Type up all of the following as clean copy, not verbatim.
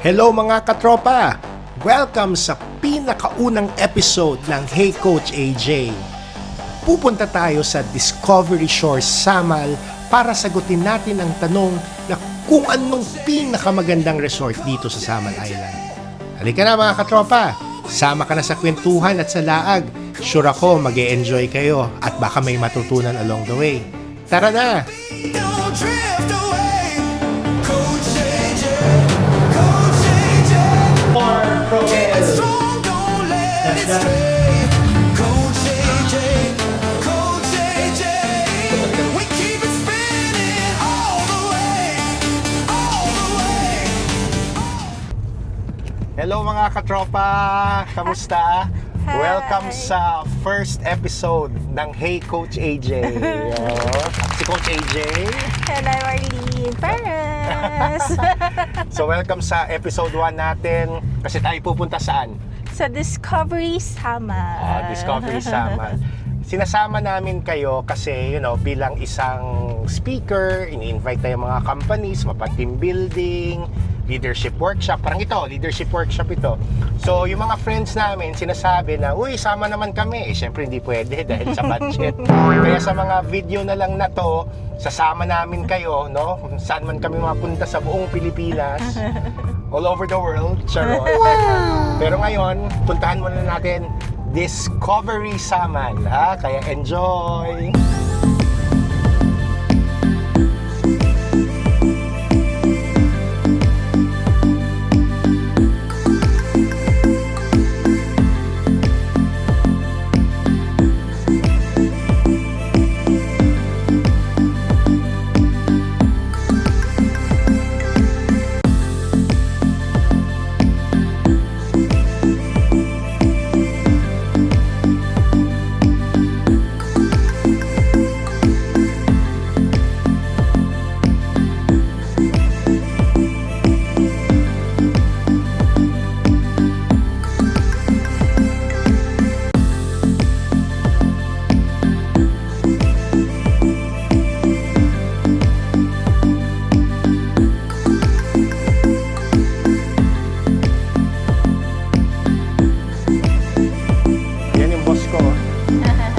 Hello mga katropa! Welcome sa pinakaunang episode ng Hey Coach AJ. Pupunta tayo sa Discovery Shores, Samal para sagutin natin ang tanong na kung anong pinakamagandang resort dito sa Samal Island. Halika na mga katropa! Sama ka na sa kwentuhan at sa laag. Sure ako mag-e-enjoy kayo at baka may matutunan along the way. Tara na! Hello mga katropa! Kamusta? Hi. Welcome sa first episode ng Hey Coach AJ. At si Coach AJ. Hello, Arlene Perez. So welcome sa episode 1 natin. Kasi tayo pupunta saan? Sa Discovery Samal. Discovery Samal. Sinasama namin kayo kasi, bilang isang speaker, ini-invite tayo mga companies, mapa-team building, leadership workshop. Parang ito, leadership workshop ito. So, yung mga friends namin, sinasabi na, uy, sama naman kami. Siyempre, hindi pwede dahil sa budget. Kaya sa mga video na lang na to, sasama namin kayo, no? Saan man kami mapunta sa buong Pilipinas, all over the world, charot. Wow! Pero ngayon, puntahan muna natin Discovery Samal, ha? Kaya enjoy!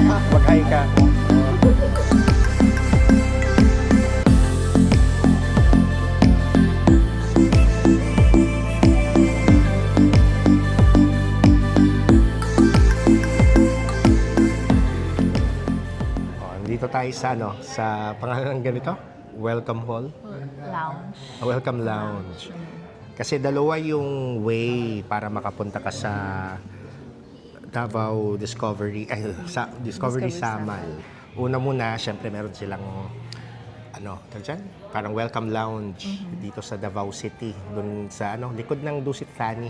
Mag-hi ka. Dito tayo sa pangalan ng ganito? Welcome Hall? Lounge. Welcome Lounge. Kasi dalawa yung way para makapunta ka sa Davao Discovery Samal. Una muna, syempre meron silang parang welcome lounge dito sa Davao City, doon sa likod ng Dusit Thani.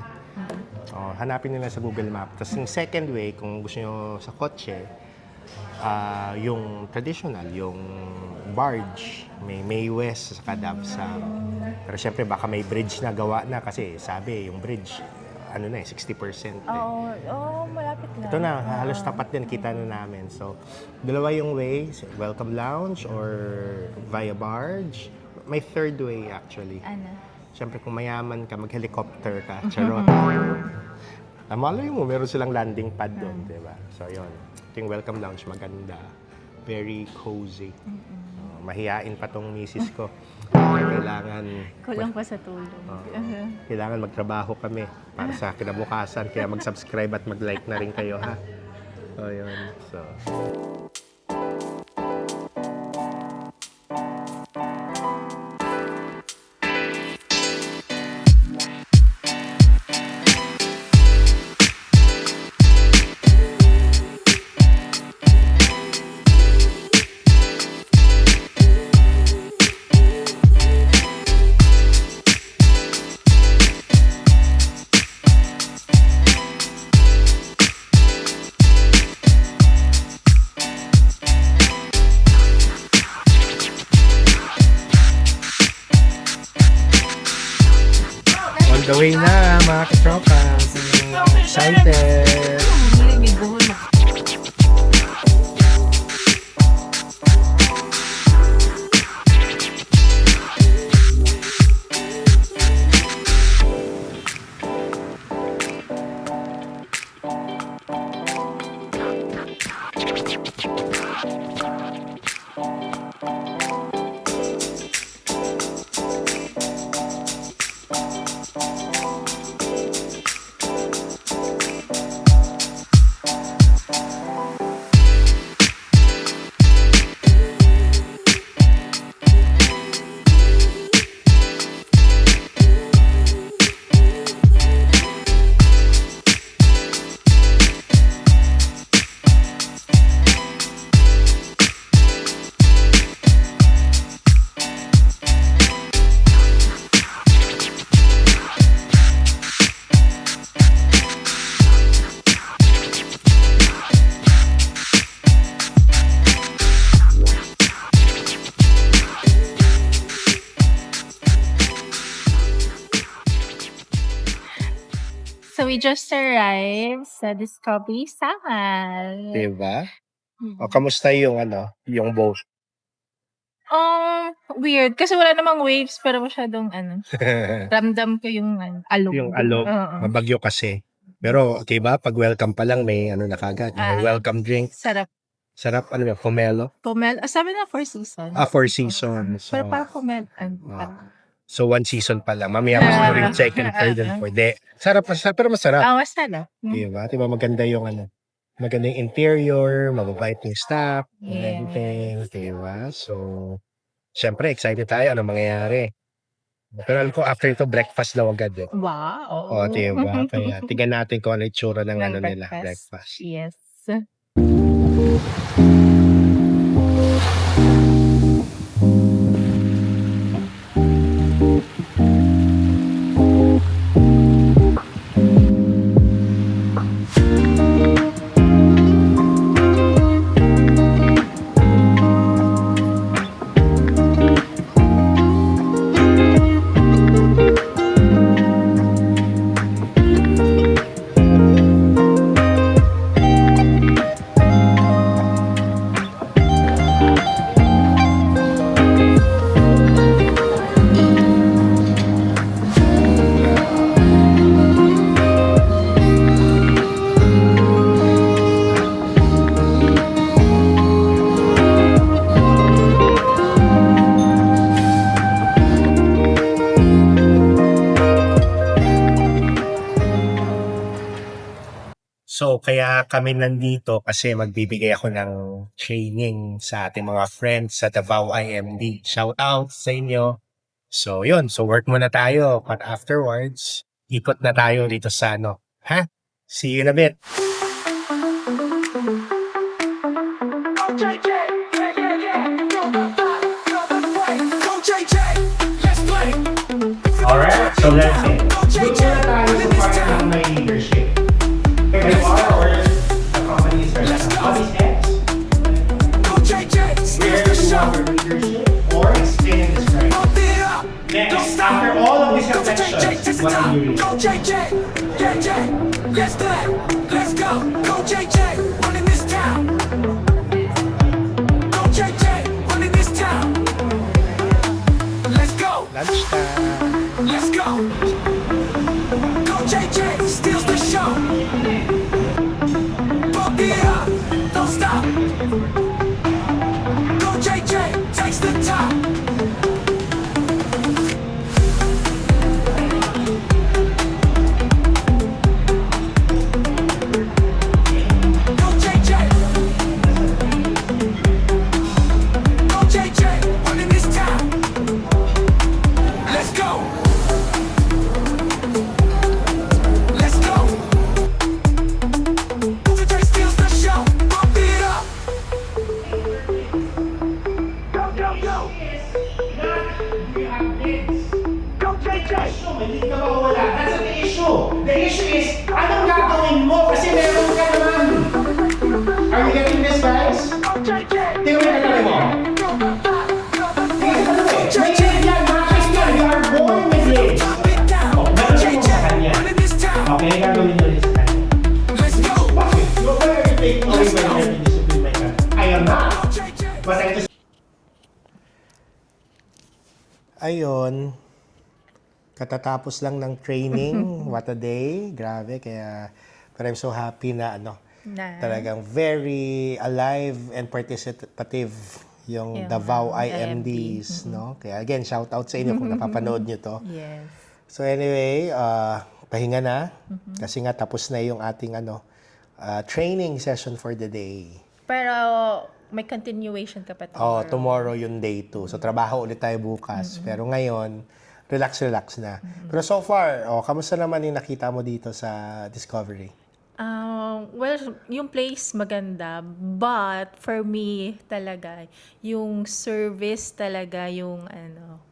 Hanapin nila sa Google Map. Tapos yung second way, kung gusto niyo sa kotse, yung traditional, yung barge, may West sa Davao. Pero syempre baka may bridge na gawa na kasi sabi yung bridge 60%. Malapit na. Ito na, halos tapat din, kita na namin. So, dalawa yung way, welcome lounge or via barge. May third way actually. Ano? Siyempre, kung mayaman ka, mag-helicopter ka, charot. Malay mo, meron silang landing pad doon, di ba? So, yun. Ito yung welcome lounge, maganda. Very cozy. Mahihain pa tong misis ko. Kailangan... Kulang pa sa tulog. Kailangan magtrabaho kami para sa kinabukasan. Kaya mag-subscribe at mag-like na rin kayo, ha? So, yun. So... the way na mga katropa. Excited! So we just arrived sa Discovery Samal. Diba? O, kamusta yung yung boat? Weird. Kasi wala namang waves, pero masyadong ramdam ko yung alog. Yung alog, Oo. mabagyo kasi. Pero, diba, pag welcome pa lang, may na kagad. May welcome drink. Sarap. Sarap, yung pomelo. Sabi na 4 seasons. 4 seasons. Pero So, parang pomelo. so 1 season pa lang. Mamaya mas siguro yung second, third, and fourth. Sarap, pero masarap. Masarap. Diba? Diba maganda yung maganda yung interior, mababait yung staff, and Yeah. everything. Diba? So, syempre, excited tayo. Ano mangyayari? Pero alam ko, after ito, breakfast daw agad. Wow. O, diba? Kaya, tingnan natin kung ano yung itsura ng Ng nila. Breakfast. Yes. So, kaya kami nandito kasi magbibigay ako ng training sa ating mga friends sa Davao IMD. Shout out sa inyo. So, yun. So, work muna tayo. But afterwards, ikot na tayo dito sa Ha? See you in a bit. Alright, so let's say, doon muna tayo sa part ng may leadership. Where you are or the company is represented. What is next? Where you are leadership or explain and describe. Next, after all of these reflections, what are you reading? Let's go, go JJ, running this town. Go JJ, running this town. Let's go, Lunchtime. let's go. Go JJ, steals the show. Bump it up, don't stop. Go JJ, takes the top. Go JJ. Go JJ, running this town. Let's go. Let's go. Go JJ steals the show. Bump it up. Go, go, go. Go JJ. Hindi ka mawala. That's not the issue. The issue is, anong gagawin mo? Kasi meron ka naman. Are you getting this, guys? Go JJ. Tingnan mo yung gagawin mo. Go, go, go. Tingnan mo eh. May lead yan, matches yan. You are born with leads. Bump it down. Oh, Go meron mo JJ, sa kanya. running this town. Okay, gagawin nyo rin sa kanya. Let's go. Bakit? Why are you taking away my every discipline like that? I am not. Go JJ. But I just... Ayun. Katatapos lang ng training. What a day. Grabe. Kaya, but I'm so happy na talagang very alive and participative yung Yung Davao IMD. IMDs, no? Kaya again, shout out sa inyo kung napapanood nyo to. Yes. So anyway, pahinga na kasi nga tapos na yung ating training session for the day. Pero may continuation ka pa Oh, tomorrow. tomorrow yung day 2. So trabaho ulit tayo bukas. Pero ngayon, relax na. Pero so far, kamusta naman yung nakita mo dito sa Discovery? Well, yung place maganda, but for me talaga, yung service talaga yung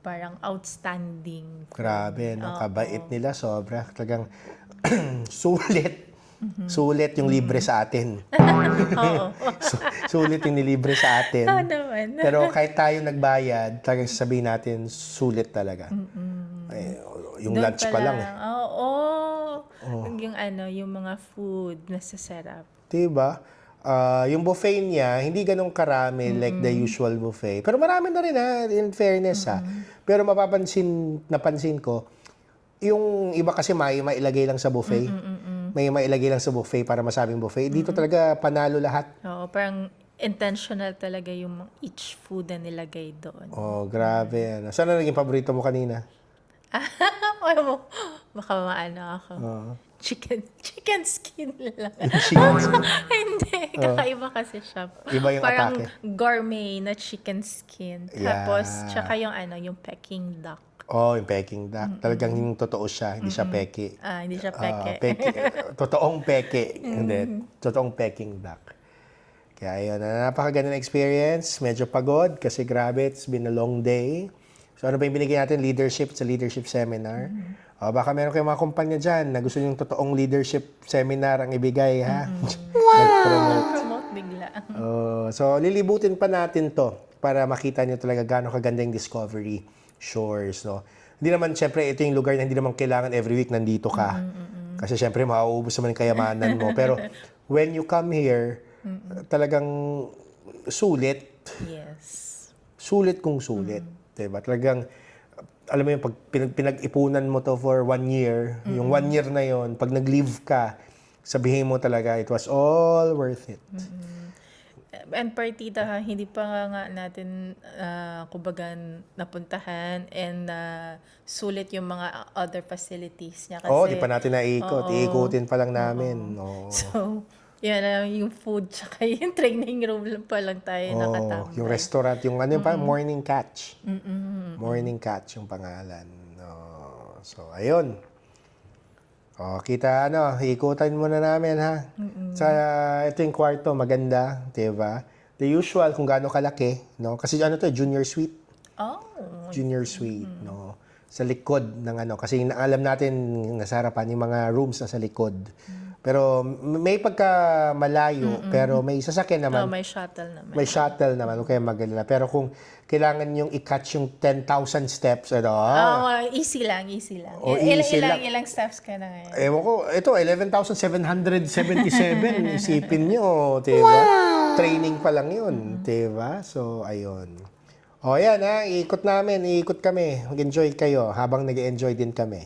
parang outstanding. Grabe, no? Oo. Kabait nila, sobra. Talagang sulit. Sulit yung libre sa atin. Oo. Sulit yung nilibre sa atin. Oo naman. Pero kahit tayo nagbayad, talagang sasabihin natin, sulit talaga. Eh, yung Doon lunch pa lang eh. Oo. Yung yung mga food na sasarap. Diba? Yung buffet niya, hindi ganun karami like the usual buffet. Pero marami na rin in fairness Pero napansin ko, yung iba kasi may mailagay lang sa buffet. May mailagay lang sa buffet para masabing buffet. Dito talaga panalo lahat. Oo, parang intentional talaga yung each food na nilagay doon. Oh, grabe. Saan na naging paborito mo kanina? Baka ako. Chicken skin lang. Cheese. Hindi, kakaiba kasi siya. Iba yung parang atake. gourmet na chicken skin. Yeah. Tapos, tsaka yung Peking duck. Oh, yung Peking duck. Talagang yung totoo siya, hindi siya peke. Hindi siya peke. Totoong peke. Hindi. Totoong Peking duck. Kaya yun, napakaganda na experience. Medyo pagod kasi grabe, it's been a long day. So ano ba yung binigay natin? Leadership sa leadership seminar. Baka meron kayong mga kumpanya dyan na gusto yung totoong leadership seminar ang ibigay, ha? Nag-promote. Promote bigla. So lilibutin pa natin to para makita nyo talaga gaano kaganda yung Discovery Shores, no? Hindi naman, syempre, ito yung lugar na hindi naman kailangan every week nandito ka. Kasi syempre, mauubos naman yung kayamanan mo. Pero when you come here, talagang sulit. Yes. Sulit kung sulit. Diba? Talagang, alam mo yung pag pinag-ipunan mo to for 1 year, yung 1 year na yon pag nag-leave ka, sabihin mo talaga, it was all worth it. And partida, hindi pa nga natin kumbaga napuntahan and sulit yung mga other facilities niya. Kasi, Di pa natin naikot. Oo. Iikutin pa lang namin. Oo. So, yan lang yung food tsaka yung training room lang pa lang tayo nakatambay. Yung restaurant, yung ano pa, Morning Catch. Morning Catch yung pangalan. So, ayun. Kita ikutan muna namin, ha? Ito yung kwarto, maganda, diba? The usual, kung gaano kalaki, no? Kasi junior suite. Junior suite, no? Sa likod ng kasi alam natin nasa harapan yung mga rooms na sa likod. Pero may pagka malayo, pero may sasakyan naman. May shuttle naman. May shuttle naman, okay magalala. Pero kung kailangan yung i-catch yung 10,000 steps, Easy lang. easy lang. Ilang steps ka na ngayon? Ewan ko, ito, 11,777. Isipin nyo, diba? Training pa lang yun, diba? So, ayun. Yan iikot namin, iikot kami. Mag-enjoy kayo habang nag-enjoy din kami.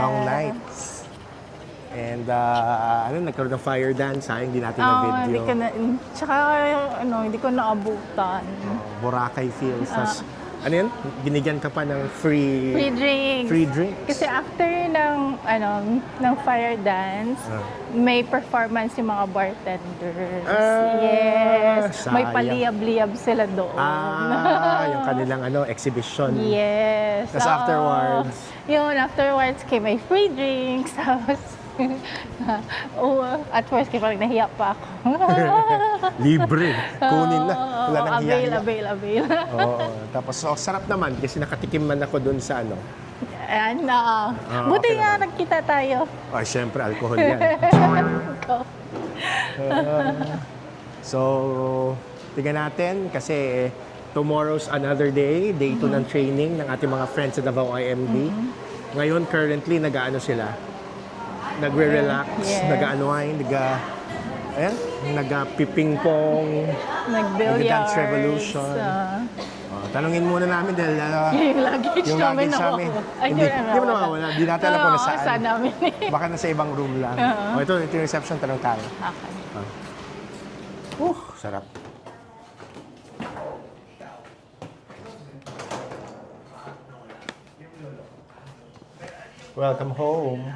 Long nights. And nagkaroon ng fire dance, sayang hindi natin na Hindi video. ko na, tsaka hindi ko naabutan. Boracay feels. Tas, ano yun? Binigyan ka pa ng free Free drinks. free drinks. Kasi after ng fire dance, may performance yung mga bartenders. Yes. May sayang. paliyab-liyab sila doon. Yung kanilang exhibition. Yes. Tas oo. afterwards? Yun, afterwards, may free drinks. Tapos, at first, parang nahiya pa ako. Libre. Kunin na. Wala nang hiya-hiya. Avail. Oo. Tapos, sarap naman kasi nakatikim man ako dun sa Ayan na. okay Buti nga naman. nagkita tayo. Ay, syempre, alcohol yan. Go. So, tingnan natin kasi tomorrow's another day, day 2 ng training ng ating mga friends sa Davao IMD. Ngayon, currently, nag-ano sila? Nagre-relax, Yes. nagpiping-pong, Nag-billiards. Nag-dance revolution. Tanungin muna namin dahil Yung luggage yung namin luggage namin. Ay, Hindi mo nawawala. Hindi natin alam kung nasaan. Saan namin Baka nasa ibang room lang. Ito yung reception, tanong tayo. Okay. Sarap. Welcome home.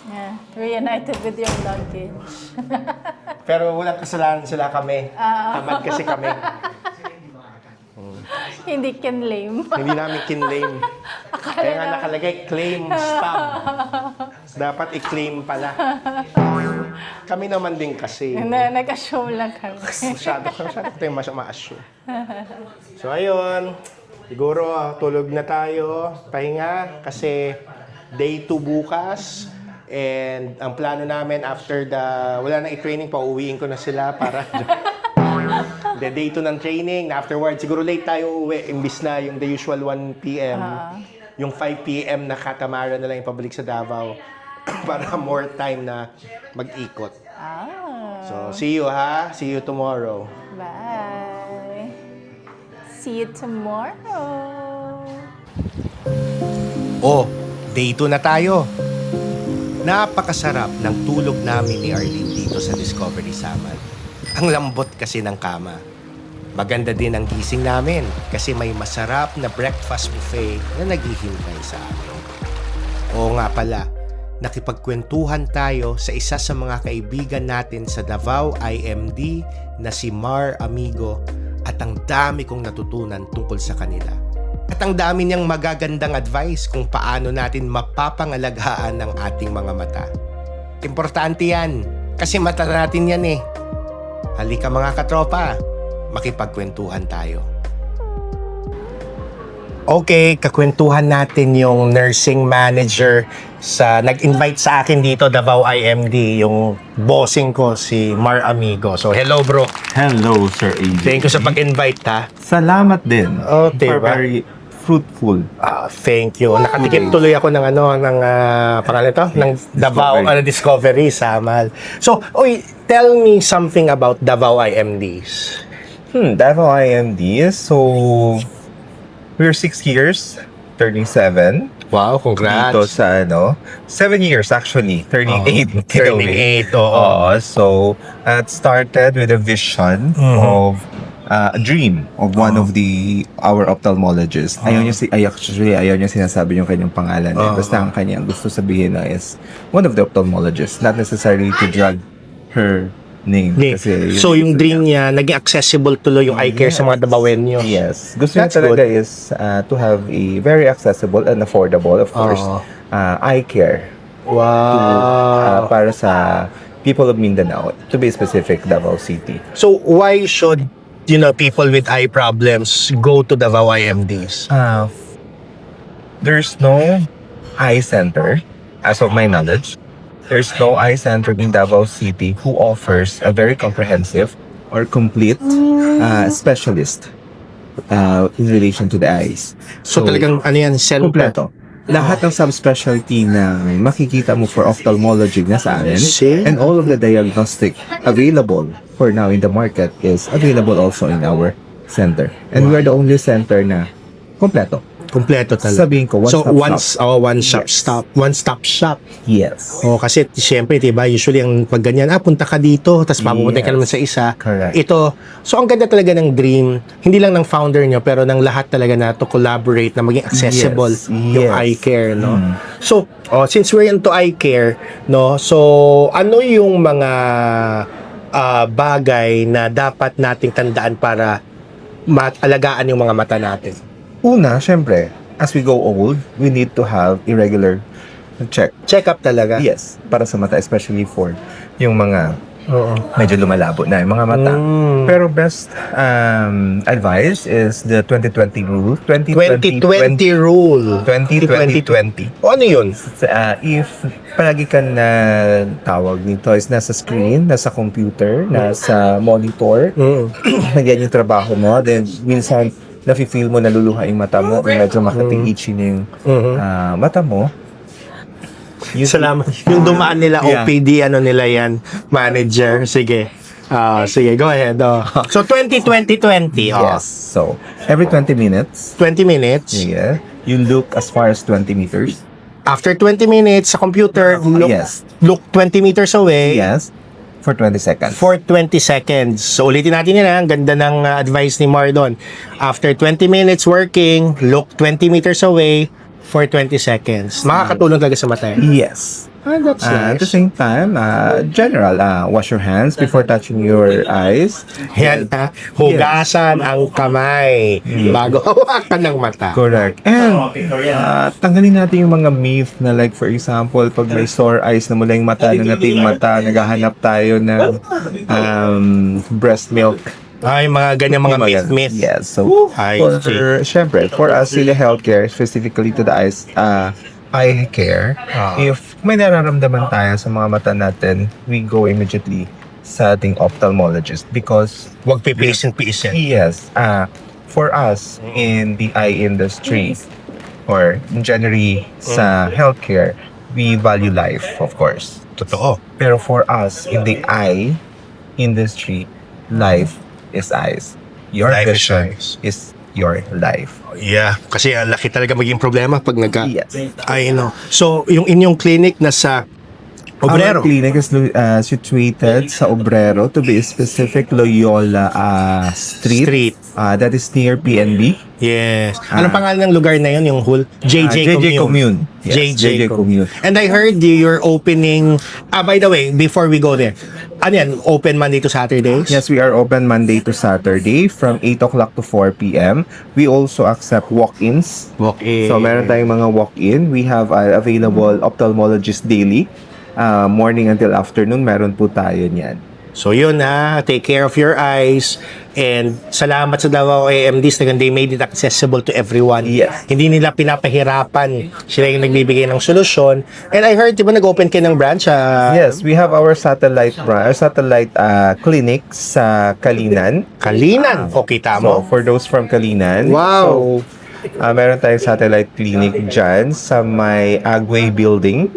Yeah. Reunited with your luggage. Pero walang kasalanan sila kami. Tamad kasi kami. Hindi can lame. Hindi namin kinlaim. Kaya nga nakalagay, claim stub. Dapat i-claim pala. Kami naman din kasi. Nag-assume lang kami. Masyado tayo ma-assume. So ayun, siguro tulog na tayo, pahinga kasi day 2 bukas. And ang plano namin after wala na i-training, pauwiin ko na sila para the day 2 ng training. Afterwards, siguro late tayo uwi, imbis na yung the usual 1 p.m. Yung 5 p.m. na katamaran na lang yung pabalik sa Davao para more time na mag-ikot. So, see you ha. See you tomorrow. Bye. See you tomorrow. Oh, day 2 na tayo. Napakasarap ng tulog namin ni Arlene dito sa Discovery Samal. Ang lambot kasi ng kama. Maganda din ang gising namin kasi may masarap na breakfast buffet na naghihintay sa amin. Oo nga pala, nakipagkwentuhan tayo sa isa sa mga kaibigan natin sa Davao IMD na si Mar Amigo at ang dami kong natutunan tungkol sa kanila. At ang dami niyang magagandang advice kung paano natin mapapangalagaan ang ating mga mata. Importante yan, kasi mata natin yan eh. Halika mga katropa, makipagkwentuhan tayo. Okay, kakwentuhan natin yung nursing manager nag-invite sa akin dito, Davao IMD, yung bossing ko, si Mar Amigo. So, hello bro. Hello, Sir AJ. Thank you sa pag-invite ha. Salamat din. Oh, For diba? very fruitful. Thank you. Nakatikim tuloy ako ng pangalan ito? Ng Davao Discovery Samal. So, tell me something about Davao IMDs. Davao IMD. So, we're 6 years, turning 7. Wow, congrats. Dito sa 7 years actually, turning 8. Turning 8, oo. So, it started with a vision of a dream of one of our ophthalmologists. Ayaw niya sinasabi yung kanyang pangalan. Basta ang kanyang gusto sabihin na is one of the ophthalmologists, not necessarily to drag her name. Kasi So, yung dream niya, naging accessible tuloy yung eye care sa mga Davaoenyo. Yes. Gusto niya That's talaga is to have a very accessible and affordable, of course, eye care Wow. para sa people of Mindanao, to be specific, Davao City. So, why should people with eye problems go to Davao IMDs? There's no eye center, as of my knowledge. There's no eye center in Davao City who offers a very comprehensive or complete specialist in relation to the eyes. So, talagang Kompleto. Lahat ng subspecialty na makikita mo for ophthalmology na sa amin, and all of the diagnostic available for now in the market is available also in our center. And we're the only center na kompleto. Kompleto talaga. Sabihin ko, one-stop shop. Yes. Oh, kasi siyempre, 'di ba, usually ang pag ganyan, punta ka dito, tapos papupunta ka Yes. naman sa isa. Correct. Ito, so ang ganda talaga ng dream, hindi lang ng founder nyo, pero ng lahat talaga na to collaborate, na maging accessible Yes. yung Yes. eye care, no? So, since we're into eye care, no, so ano yung mga bagay na dapat nating tandaan para alagaan yung mga mata natin? Una, syempre, as we go old, we need to have irregular check. Check up talaga. Yes, para sa mata, especially for yung mga Oo. medyo lumalabo na yung mga mata. Mm. Pero best advice is the 2020 rule. 2020 rule. 2020. O ano yun? If palagi ka na tawag nito is nasa screen, nasa computer, nasa monitor, nagyan yung trabaho mo, then minsan nafe-feel mo naluluha yung mata mo, medyo makating-itchy na yung mata mo. Salamat. Yung dumaan nila, Yeah. OPD, ano nila yan, manager. Sige. Sige, go ahead. So, 2020. Yes. So, every 20 minutes, 20 minutes. yeah, you look as far as 20 meters. After 20 minutes sa computer, Yes. look 20 meters away Yes. For 20 seconds. for 20 seconds. So, ulitin natin yan. Ang ganda ng advice ni Mardon. After 20 minutes working, look 20 meters away for 20 seconds. Makakatulong talaga sa mata. Yes. That's At the nice. same time, general, wash your hands before touching your eyes. Yan, ha? Hugasan ang kamay bago hawakan ng mata. Correct. And tanggalin natin yung mga myth na like for example, pag may sore eyes na mula yung mata, nangating mata, naghahanap tayo ng breast milk. Ay, mga ganyan mga myth. Yes. So, I see. syempre, for us in the healthcare, specifically to the eyes, eye care, if may nararamdaman tayo sa mga mata natin, we go immediately sa ating ophthalmologist because Huwag pipilisin-pilisin. yes, for us in the eye industry or generally sa healthcare, we value life, of course. Totoo. Pero for us in the eye industry, life is eyes. Your Life is vision eyes. is your life. Yeah, kasi laki talaga maging problema pag Yes. I know. So, yung inyong clinic nasa Obrero. Our clinic is situated sa Obrero, to be specific, Loyola Street. That is near PNB. Yes. Anong pangalan ng lugar na yun? Yung whole JJ Commune. Yes, JJ Commune. And I heard you're opening, by the way, before we go there, ano yan, open Monday to Saturdays? Yes, we are open Monday to Saturday from 8 o'clock to 4 p.m. We also accept walk-ins. Walk-in. So, meron tayong mga walk-in. We have available ophthalmologist daily. Morning until afternoon, meron po tayo niyan. So yun take care of your eyes, and salamat sa Davao AMDs na they made it accessible to everyone. Yes. Hindi nila pinapahirapan. Sila yung nagbibigay ng solusyon. And I heard, di ba nag-open kayo ng branch? Yes, we have our satellite clinic sa Kalinan. Kalinan. O, kita mo. So, for those from Kalinan. Wow. So, meron tayong satellite clinic dyan sa may Agway building.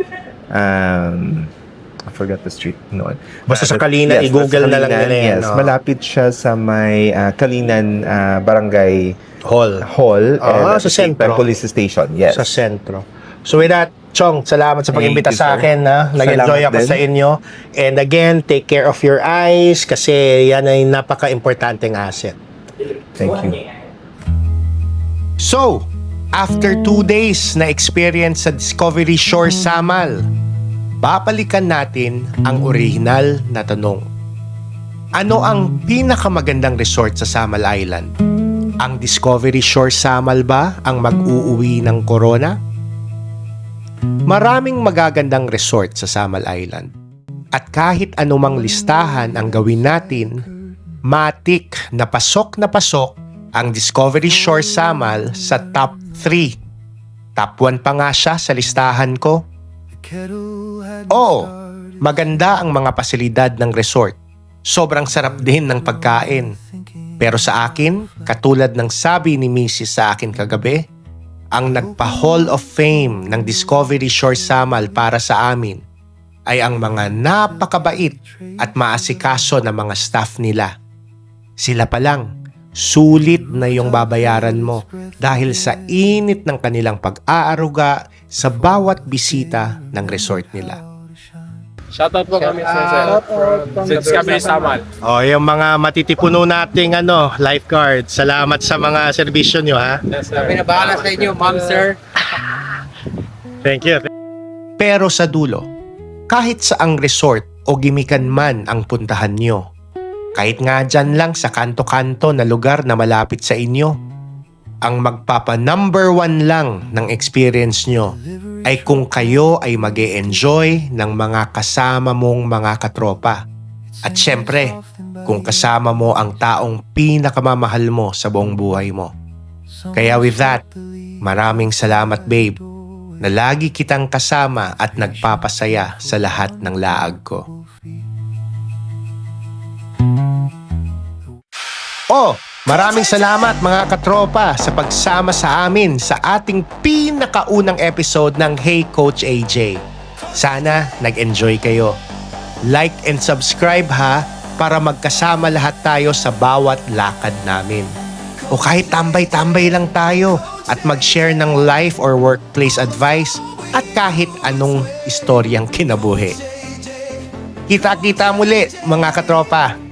I forgot the street noon. Basta sa Kalinan, Yes, i-google na lang Kalinan, nila yan, Yes, no? malapit siya sa may Kalinan Barangay Hall. Hall. And at Sa the same sentro. time, police station. Yes. Sa sentro. So with that, Chong, salamat sa pag-imbita Thank you, sa sir. akin. Nag-enjoy Salamat ako din. sa inyo. And again, take care of your eyes kasi yan ay napaka-importanteng asset. Thank you. So, after 2 days na experience sa Discovery Shore Samal, babalikan natin ang original na tanong. Ano ang pinakamagandang resort sa Samal Island? Ang Discovery Shore Samal ba ang mag-uuwi ng corona? Maraming magagandang resort sa Samal Island. At kahit anumang listahan ang gawin natin, matik na pasok ang Discovery Shore Samal sa top 3. Top 1 pa nga siya sa listahan ko. Oo, maganda ang mga pasilidad ng resort. Sobrang sarap din ng pagkain. Pero sa akin, katulad ng sabi ni Mrs. sa akin kagabi, ang nagpa-Hall of Fame ng Discovery Shore Samal para sa amin ay ang mga napakabait at maasikaso na mga staff nila. Sila pa lang, sulit na yung babayaran mo dahil sa init ng kanilang pag-aaruga sa bawat bisita ng resort nila. Shoutout po kami sa Discovery Samal. O, yung mga matitipuno nating lifeguard, salamat sa mga serbisyo nyo, ha? Yes, sir. Pinabahala sa inyo, ma'am, sir. Thank you. Pero sa dulo, kahit saang resort o gimikan man ang puntahan nyo, kahit nga dyan lang sa kanto-kanto na lugar na malapit sa inyo, ang magpapa number 1 lang ng experience nyo ay kung kayo ay mag-e-enjoy ng mga kasama mong mga katropa. At syempre, kung kasama mo ang taong pinakamamahal mo sa buong buhay mo. Kaya with that, maraming salamat babe na lagi kitang kasama at nagpapasaya sa lahat ng laag ko. Oh, maraming salamat mga katropa sa pagsama sa amin sa ating pinakaunang episode ng Hey Coach AJ. Sana nag-enjoy kayo. Like and subscribe ha para magkasama lahat tayo sa bawat lakad namin. O kahit tambay-tambay lang tayo at mag-share ng life or workplace advice at kahit anong istoryang kinabuhi. Kita-kita muli mga katropa.